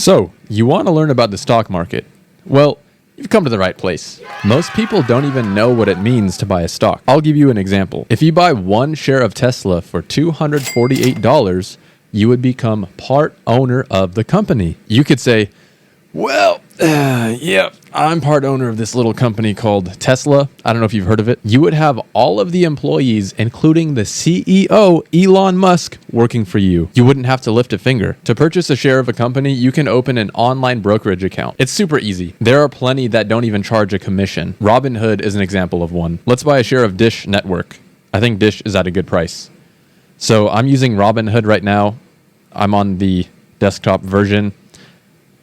So, you want to learn about the stock market? Well, you've come to the right place. Most people don't even know what it means to buy a stock. I'll give you an example. If you buy one share of Tesla for $248, you would become part owner of the company. You could say, well, yeah, I'm part owner of this little company called Tesla. I don't know if you've heard of it. You would have all of the employees, including the CEO, Elon Musk, working for you. You wouldn't have to lift a finger. To purchase a share of a company, you can open an online brokerage account. It's super easy. There are plenty that don't even charge a commission. Robinhood is an example of one. Let's buy a share of Dish Network. I think Dish is at a good price. So I'm using Robinhood right now. I'm on the desktop version.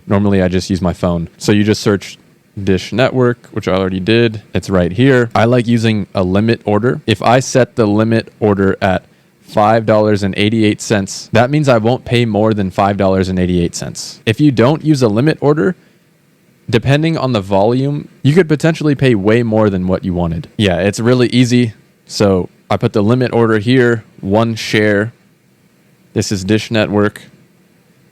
Normally, I just use my phone. So you just search Dish Network, which I already did. It's right here. I like using a limit order. If I set the limit order at $5.88, that means I won't pay more than $5.88. If you don't use a limit order, depending on the volume, you could potentially pay way more than what you wanted. Yeah, it's really easy. So I put the limit order here, one share. This is Dish Network.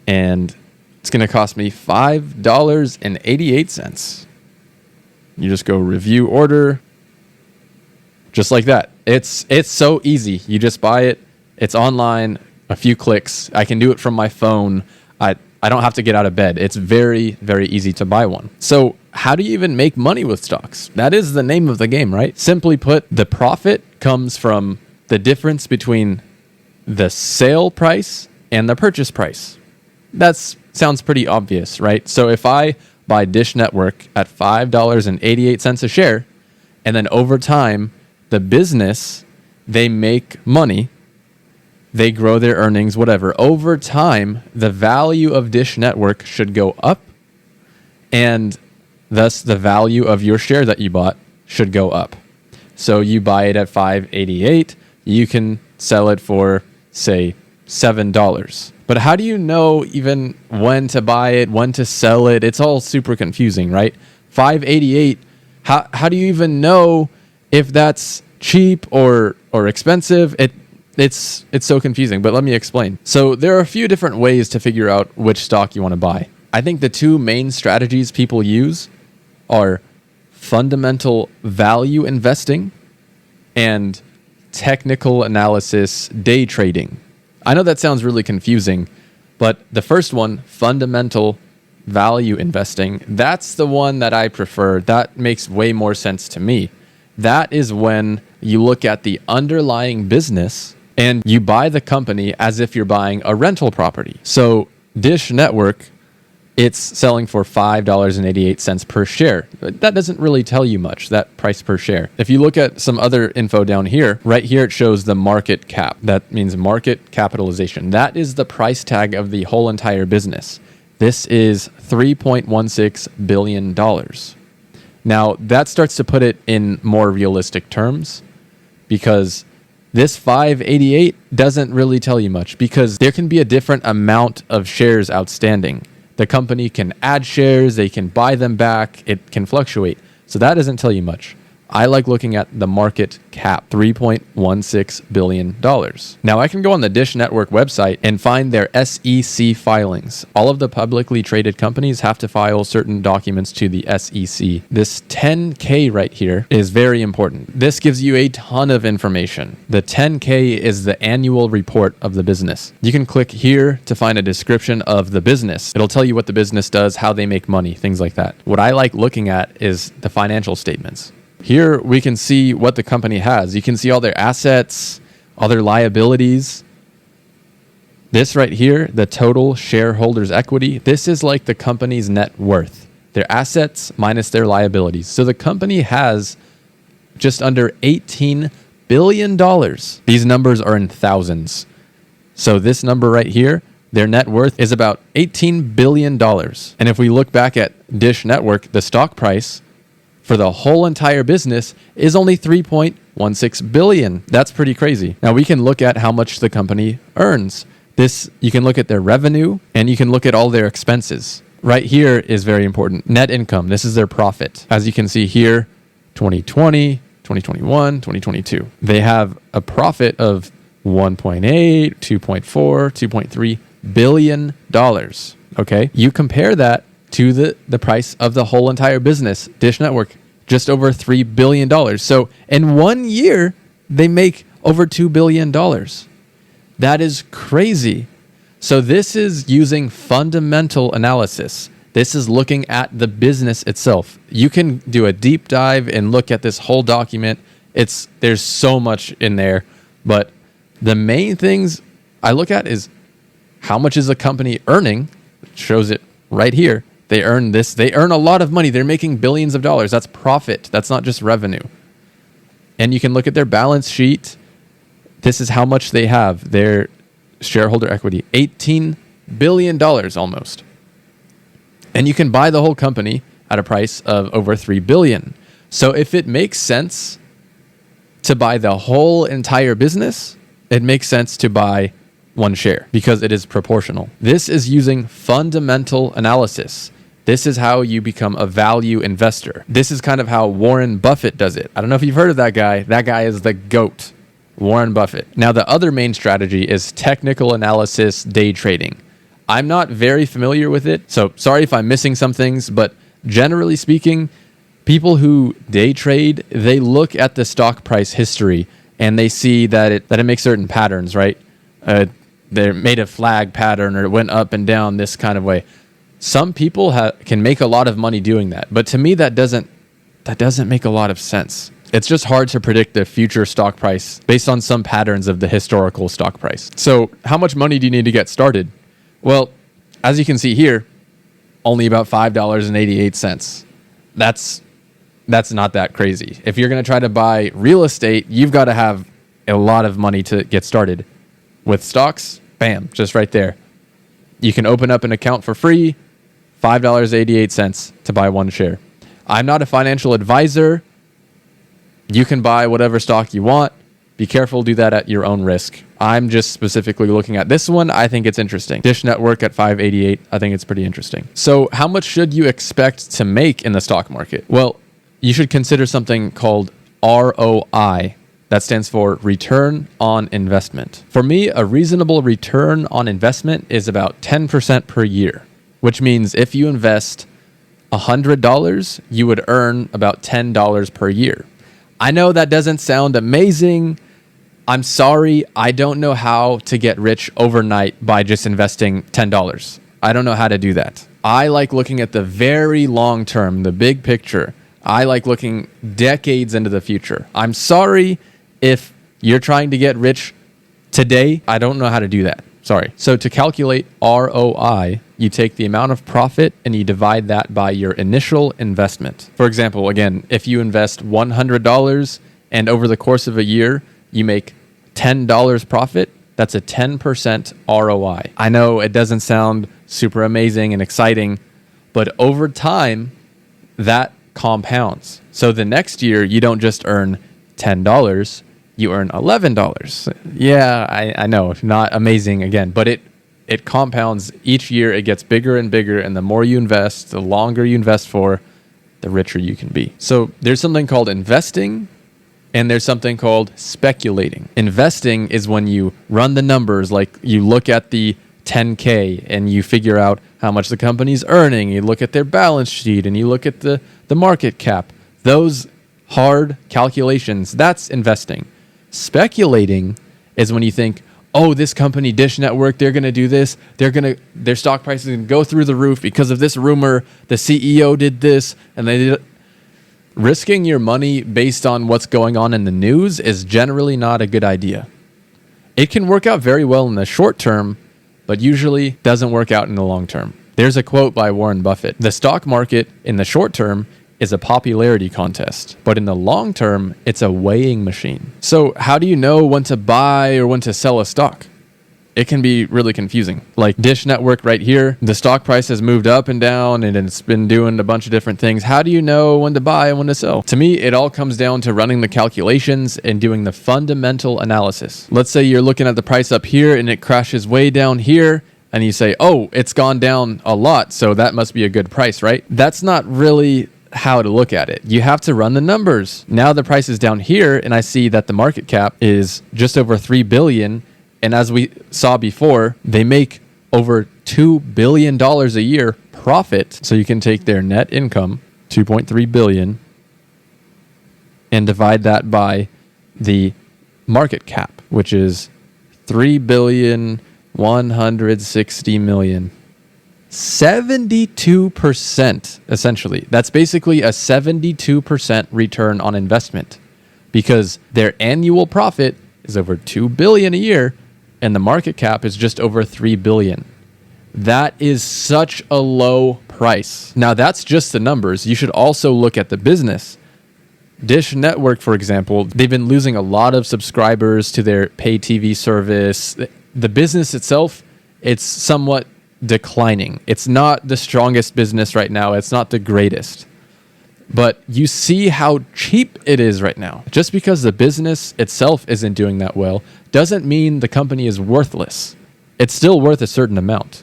And it's going to cost me $5.88. You just go review order, just like that. It's so easy. You just buy it. It's online, a few clicks. I can do it from my phone. I don't have to get out of bed. It's very, very easy to buy one. So how do you even make money with stocks? That is the name of the game, right? Simply put, the profit comes from the difference between the sale price and the purchase price. That sounds pretty obvious, right? So if I buy Dish Network at $5.88 a share, and then over time, the business, they make money, they grow their earnings, whatever. Over time, the value of Dish Network should go up, and thus the value of your share that you bought should go up. So you buy it at $5.88, you can sell it for, say, $7. But how do you know even when to buy it, when to sell it? It's all super confusing, right? $5.88, how do you even know if that's cheap or expensive? It's so confusing, but let me explain. So there are a few different ways to figure out which stock you want to buy. I think the two main strategies people use are fundamental value investing and technical analysis day trading. I know that sounds really confusing, but the first one, fundamental value investing, that's the one that I prefer. That makes way more sense to me. That is when you look at the underlying business and you buy the company as if you're buying a rental property. So Dish Network, it's selling for $5.88 per share. That doesn't really tell you much, that price per share. If you look at some other info down here, right here it shows the market cap. That means market capitalization. That is the price tag of the whole entire business. This is $3.16 billion. Now, that starts to put it in more realistic terms because this $5.88 doesn't really tell you much because there can be a different amount of shares outstanding. The company can add shares, they can buy them back, it can fluctuate. So that doesn't tell you much. I like looking at the market cap, $3.16 billion. Now I can go on the Dish Network website and find their SEC filings. All of the publicly traded companies have to file certain documents to the SEC. This 10K right here is very important. This gives you a ton of information. The 10K is the annual report of the business. You can click here to find a description of the business. It'll tell you what the business does, how they make money, things like that. What I like looking at is the financial statements. Here we can see what the company has. You can see all their assets, all their liabilities. This right here, the total shareholders' equity, this is like the company's net worth. Their assets minus their liabilities. So the company has just under $18 billion. These numbers are in thousands. So this number right here, their net worth is about $18 billion. And if we look back at Dish Network, the stock price for the whole entire business is only $3.16 billion. That's pretty crazy. Now we can look at how much the company earns. You can look at their revenue and you can look at all their expenses. Right here is very important. Net income. This is their profit. As you can see here, 2020, 2021, 2022. They have a profit of 1.8, 2.4, 2.3 billion dollars. Okay. You compare that to the price of the whole entire business, Dish Network, just over $3 billion. So in 1 year, they make over $2 billion. That is crazy. So this is using fundamental analysis. This is looking at the business itself. You can do a deep dive and look at this whole document. There's so much in there, but the main things I look at is how much is a company earning? It shows it right here. They earn this. They earn a lot of money. They're making billions of dollars. That's profit. That's not just revenue. And you can look at their balance sheet. This is how much they have. Their shareholder equity, $18 billion almost. And you can buy the whole company at a price of over $3 billion. So if it makes sense to buy the whole entire business, it makes sense to buy one share because it is proportional. This is using fundamental analysis. This is how you become a value investor. This is kind of how Warren Buffett does it. I don't know if you've heard of that guy. That guy is the GOAT, Warren Buffett. Now, the other main strategy is technical analysis, day trading. I'm not very familiar with it, so sorry if I'm missing some things, but generally speaking, people who day trade, they look at the stock price history and they see that it makes certain patterns, right? They made a flag pattern or it went up and down this kind of way. Some people can make a lot of money doing that, but to me that doesn't make a lot of sense. It's just hard to predict the future stock price based on some patterns of the historical stock price. So how much money do you need to get started? Well, as you can see here, only about $5.88. That's not that crazy. If you're going to try to buy real estate, you've got to have a lot of money to get started. With stocks, bam, just right there. You can open up an account for free, $5.88 to buy one share. I'm not a financial advisor. You can buy whatever stock you want. Be careful, do that at your own risk. I'm just specifically looking at this one. I think it's interesting. Dish Network at $5.88. I think it's pretty interesting. So how much should you expect to make in the stock market? Well, you should consider something called ROI. That stands for return on investment. For me, a reasonable return on investment is about 10% per year, which means if you invest $100, you would earn about $10 per year. I know that doesn't sound amazing. I'm sorry, I don't know how to get rich overnight by just investing $10. I don't know how to do that. I like looking at the very long term, the big picture. I like looking decades into the future. I'm sorry if you're trying to get rich today. I don't know how to do that. Sorry. So to calculate ROI, you take the amount of profit and you divide that by your initial investment. For example, again, if you invest $100 and over the course of a year, you make $10 profit, that's a 10% ROI. I know it doesn't sound super amazing and exciting, but over time, that compounds. So the next year, you don't just earn $10, you earn $11. Yeah, I know, not amazing again, but it compounds each year. It gets bigger and bigger, and the more you invest, the longer you invest for, the richer you can be. So there's something called investing, and there's something called speculating. Investing is when you run the numbers, like you look at the 10K and you figure out how much the company's earning. You look at their balance sheet and you look at the market cap. Those hard calculations, that's investing. Speculating is when you think, oh, this company, Dish Network, they're going to do this. Their stock price is going to go through the roof because of this rumor. The CEO did this and they did it. Risking your money based on what's going on in the news is generally not a good idea. It can work out very well in the short term, but usually doesn't work out in the long term. There's a quote by Warren Buffett. The stock market in the short term is a popularity contest, but in the long term, it's a weighing machine. So how do you know when to buy or when to sell a stock? It can be really confusing. Like Dish Network right here, the stock price has moved up and down and it's been doing a bunch of different things. How do you know when to buy and when to sell? To me, it all comes down to running the calculations and doing the fundamental analysis. Let's say you're looking at the price up here and it crashes way down here and you say, oh, it's gone down a lot, so that must be a good price, right? That's not really how to look at it. You have to run the numbers. Now the price is down here and I see that the market cap is just over $3 billion. And as we saw before, they make over $2 billion a year profit. So you can take their net income, $2.3 billion, and divide that by the market cap, which is $3,160,000,000. 72%, essentially. That's basically a 72% return on investment because their annual profit is over $2 billion a year and the market cap is just over $3 billion. That is such a low price. Now, that's just the numbers. You should also look at the business. Dish Network, for example, they've been losing a lot of subscribers to their pay TV service. The business itself, it's somewhat declining. It's not the strongest business right now. It's not the greatest. But you see how cheap it is right now. Just because the business itself isn't doing that well doesn't mean the company is worthless. It's still worth a certain amount.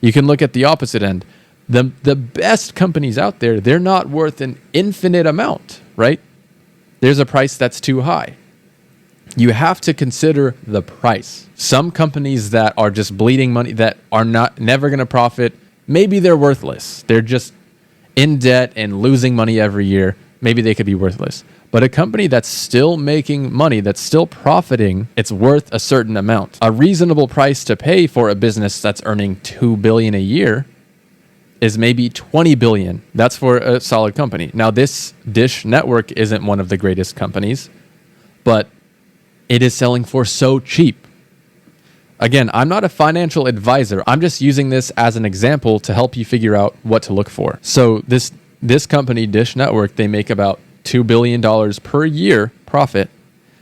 You can look at the opposite end. The best companies out there, they're not worth an infinite amount, right? There's a price that's too high. You have to consider the price. Some companies that are just bleeding money, that are never going to profit, maybe they're worthless. They're just in debt and losing money every year. Maybe they could be worthless. But a company that's still making money, that's still profiting, it's worth a certain amount. A reasonable price to pay for a business that's earning $2 billion a year is maybe $20 billion. That's for a solid company. Now, this Dish Network isn't one of the greatest companies, but it is selling for so cheap. Again, I'm not a financial advisor. I'm just using this as an example to help you figure out what to look for. So this company, Dish Network, they make about $2 billion per year profit.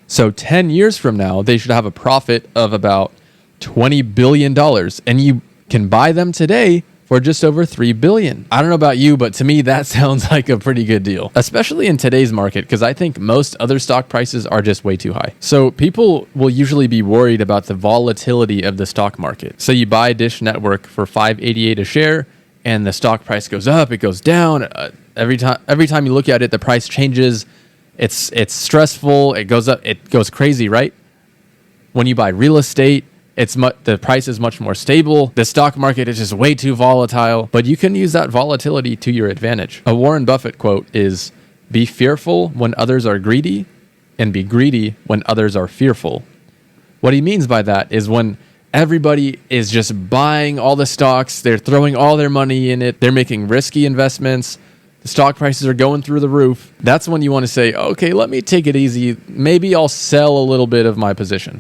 So 10 years from now, they should have a profit of about $20 billion. And you can buy them today for just over $3 billion. I don't know about you, but to me, that sounds like a pretty good deal, especially in today's market, because I think most other stock prices are just way too high. So people will usually be worried about the volatility of the stock market. So you buy Dish Network for $5.88 a share, and the stock price goes up, it goes down. Every time you look at it, the price changes. It's stressful. It goes up. It goes crazy, right? When you buy real estate, the price is much more stable. The stock market is just way too volatile, but you can use that volatility to your advantage. A Warren Buffett quote is, "Be fearful when others are greedy, and be greedy when others are fearful." What he means by that is when everybody is just buying all the stocks, they're throwing all their money in it, they're making risky investments, the stock prices are going through the roof, that's when you want to say, okay, let me take it easy. Maybe I'll sell a little bit of my position,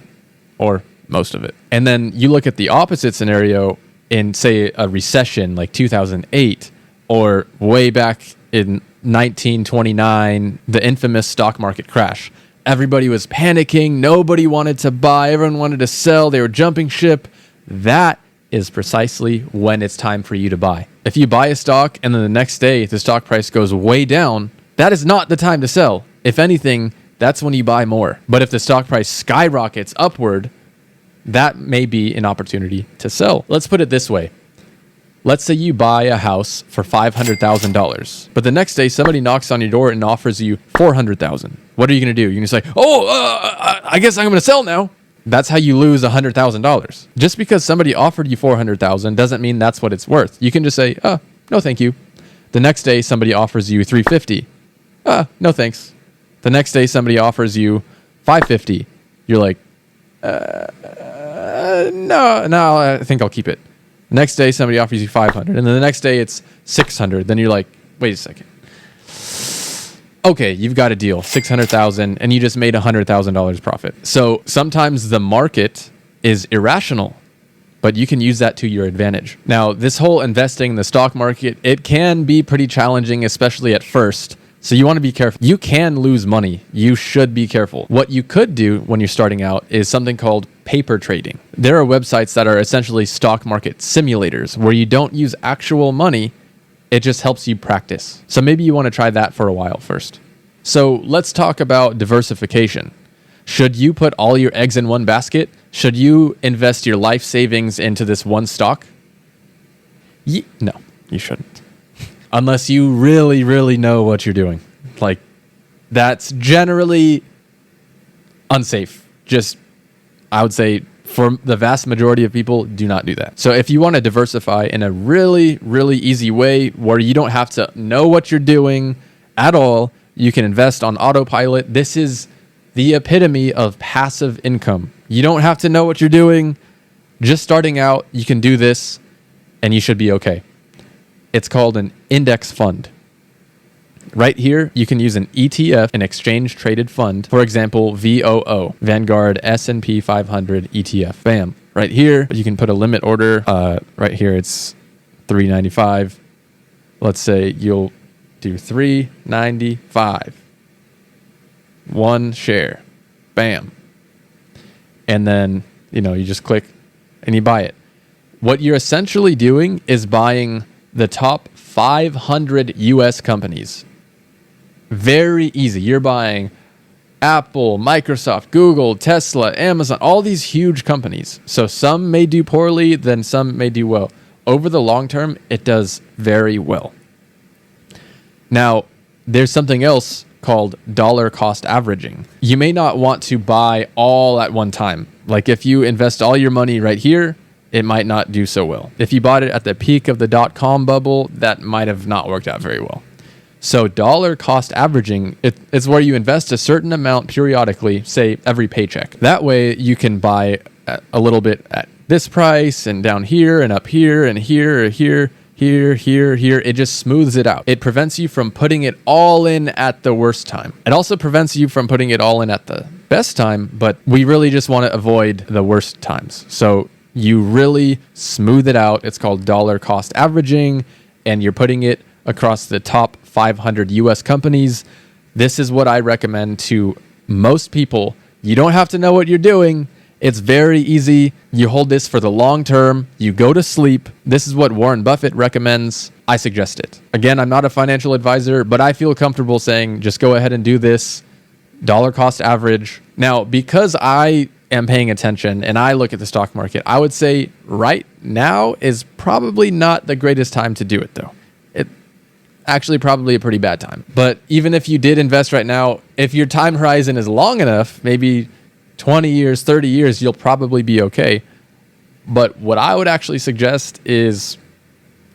or most of it. And then you look at the opposite scenario in, say, a recession like 2008, or way back in 1929, the infamous stock market crash. Everybody was panicking. Nobody wanted to buy. Everyone wanted to sell. They were jumping ship. That is precisely when it's time for you to buy. If you buy a stock and then the next day the stock price goes way down, that is not the time to sell. If anything, that's when you buy more. But if the stock price skyrockets upward, that may be an opportunity to sell. Let's put it this way. Let's say you buy a house for $500,000, but the next day somebody knocks on your door and offers you $400,000. What are you going to do? You're going to say, I guess I'm going to sell now. That's how you lose $100,000. Just because somebody offered you $400,000 doesn't mean that's what it's worth. You can just say, no, thank you. The next day somebody offers you $350. No, thanks. The next day somebody offers you $550. You're like, no, I think I'll keep it. Next day, somebody offers you $500, and then the next day it's $600. Then you're like, wait a second. Okay, you've got a deal, $600,000, and you just made $100,000 profit. So sometimes the market is irrational, but you can use that to your advantage. Now, this whole investing in the stock market, it can be pretty challenging, especially at first. So you want to be careful. You can lose money. You should be careful. What you could do when you're starting out is something called paper trading. There are websites that are essentially stock market simulators where you don't use actual money. It just helps you practice. So maybe you want to try that for a while first. So let's talk about diversification. Should you put all your eggs in one basket? Should you invest your life savings into this one stock? No, you shouldn't. Unless you really, really know what you're doing. Like, that's generally unsafe. Just, I would say, For the vast majority of people, do not do that. So if you want to diversify in a really, really easy way where you don't have to know what you're doing at all, you can invest on autopilot. This is the epitome of passive income. You don't have to know what you're doing. Just starting out, you can do this and you should be okay. It's called an index fund. Right here, you can use an ETF, an exchange traded fund. For example, VOO, Vanguard S&P 500 ETF. Bam. Right here, you can put a limit order. Right here, it's $3.95. Let's say you'll do $3.95. One share. Bam. And then, you just click and you buy it. What you're essentially doing is buying the top 500 US companies. Very easy. You're buying Apple, Microsoft, Google, Tesla, Amazon, all these huge companies. So some may do poorly, then some may do well. Over the long term, it does very well. Now, there's something else called dollar cost averaging. You may not want to buy all at one time. Like if you invest all your money right here, it might not do so well. If you bought it at the peak of the .com bubble, that might have not worked out very well. So dollar cost averaging, it's where you invest a certain amount periodically, say every paycheck. That way you can buy a little bit at this price and down here and up here and here. It just smooths it out. It prevents you from putting it all in at the worst time. It also prevents you from putting it all in at the best time, but we really just want to avoid the worst times. So you really smooth it out. It's called dollar cost averaging, and you're putting it across the top 500 US companies. This is what I recommend to most people. You don't have to know what you're doing. It's very easy. You hold this for the long term. You go to sleep. This is what Warren Buffett recommends. I suggest it. Again, I'm not a financial advisor, but I feel comfortable saying just go ahead and do this. Dollar cost average. Now, because I am paying attention and I look at the stock market, I would say right now is probably not the greatest time to do it though. Actually probably a pretty bad time. But even if you did invest right now, if your time horizon is long enough, maybe 20 years, 30 years, you'll probably be okay. But what I would actually suggest is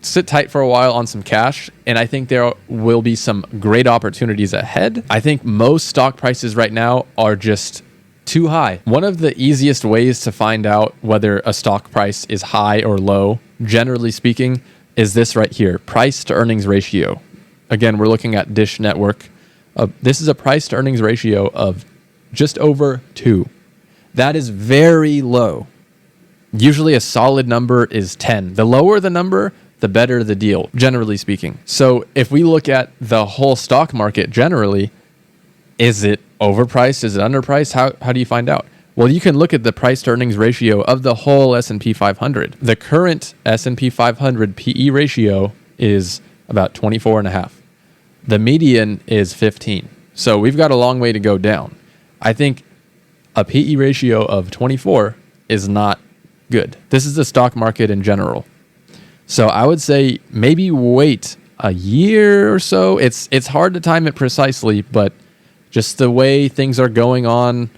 sit tight for a while on some cash, and I think there will be some great opportunities ahead. I think most stock prices right now are just too high. One of the easiest ways to find out whether a stock price is high or low, generally speaking, is this right here, price to earnings ratio. Again, we're looking at Dish Network. This is a price to earnings ratio of just over 2. That is very low. Usually a solid number is 10. The lower the number, the better the deal, generally speaking. So if we look at the whole stock market generally, is it overpriced? Is it underpriced? How do you find out? Well, you can look at the price to earnings ratio of the whole S&P 500. The current S&P 500 PE ratio is about 24.5. The median is 15. So we've got a long way to go down. I think a PE ratio of 24 is not good. This is the stock market in general. So I would say maybe wait a year or so. It's hard to time it precisely, but just the way things are going on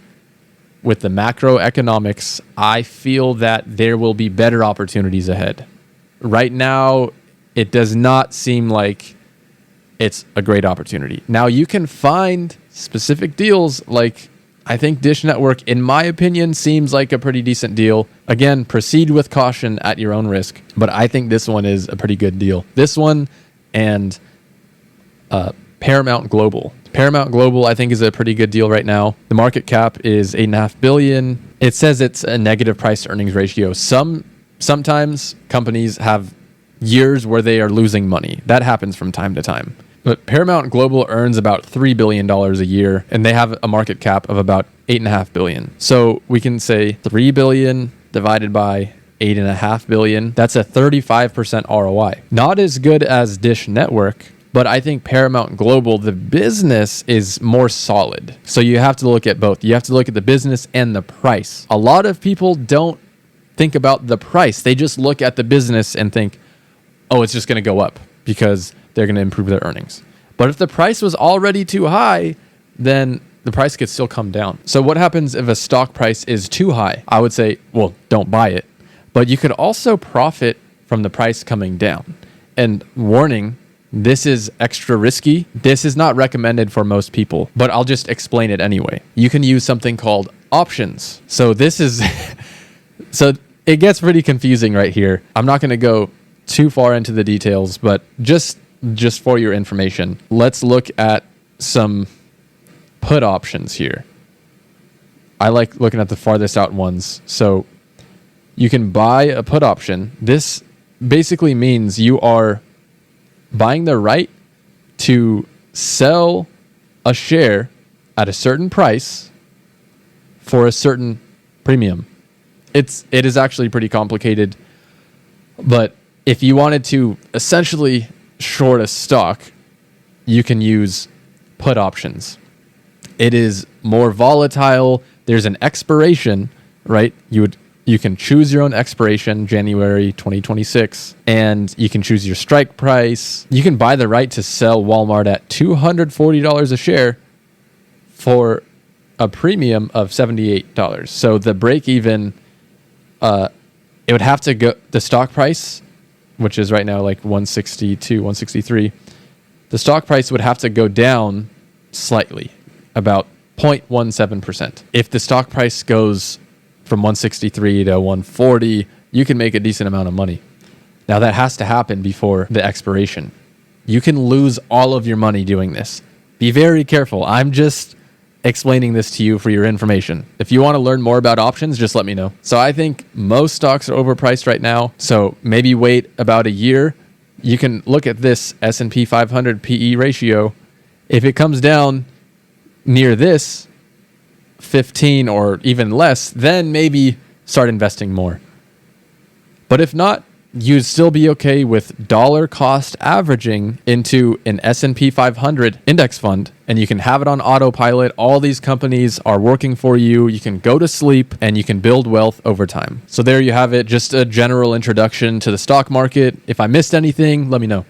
with the macroeconomics, I feel that there will be better opportunities ahead. Right now, it does not seem like it's a great opportunity. Now, you can find specific deals like I think Dish Network, in my opinion, seems like a pretty decent deal. Again, proceed with caution at your own risk, but I think this one is a pretty good deal. This one and Paramount Global. Paramount Global, I think, is a pretty good deal right now. The market cap is $8.5 billion. It says it's a negative price to earnings ratio. Sometimes companies have years where they are losing money. That happens from time to time. But Paramount Global earns about $3 billion a year, and they have a market cap of about $8.5 billion. So we can say $3 billion divided by $8.5 billion. That's a 35% ROI. Not as good as Dish Network, but I think Paramount Global, the business, is more solid. So you have to look at both. You have to look at the business and the price. A lot of people don't think about the price. They just look at the business and think, oh, it's just going to go up because they're going to improve their earnings. But if the price was already too high, then the price could still come down. So what happens if a stock price is too high? I would say, well, don't buy it. But you could also profit from the price coming down. And warning, this is extra risky. This is not recommended for most people, but I'll just explain it anyway. You can use something called options. So this is, so it gets pretty confusing right here. I'm not going to go too far into the details, but just for your information, let's look at some put options here. I like looking at the farthest out ones. So you can buy a put option. This basically means you are buying the right to sell a share at a certain price for a certain premium. It is actually pretty complicated, but if you wanted to essentially short a stock, you can use put options. It is more volatile. There's an expiration, right? You can choose your own expiration, January 2026, and you can choose your strike price. You can buy the right to sell Walmart at $240 a share for a premium of $78. So the break even, it would have to go, the stock price, which is right now like 162, 163, the stock price would have to go down slightly, about 0.17%. If the stock price goes from 163 to 140, you can make a decent amount of money. Now that has to happen before the expiration. You can lose all of your money doing this. Be very careful. I'm just explaining this to you for your information. If you want to learn more about options, just let me know. So I think most stocks are overpriced right now. So maybe wait about a year. You can look at this S&P 500 PE ratio. If it comes down near this, 15 or even less, then maybe start investing more. But if not, you'd still be okay with dollar cost averaging into an S&P 500 index fund, and you can have it on autopilot. All these companies are working for you. You can go to sleep and you can build wealth over time. So there you have it, just a general introduction to the stock market. If I missed anything, let me know.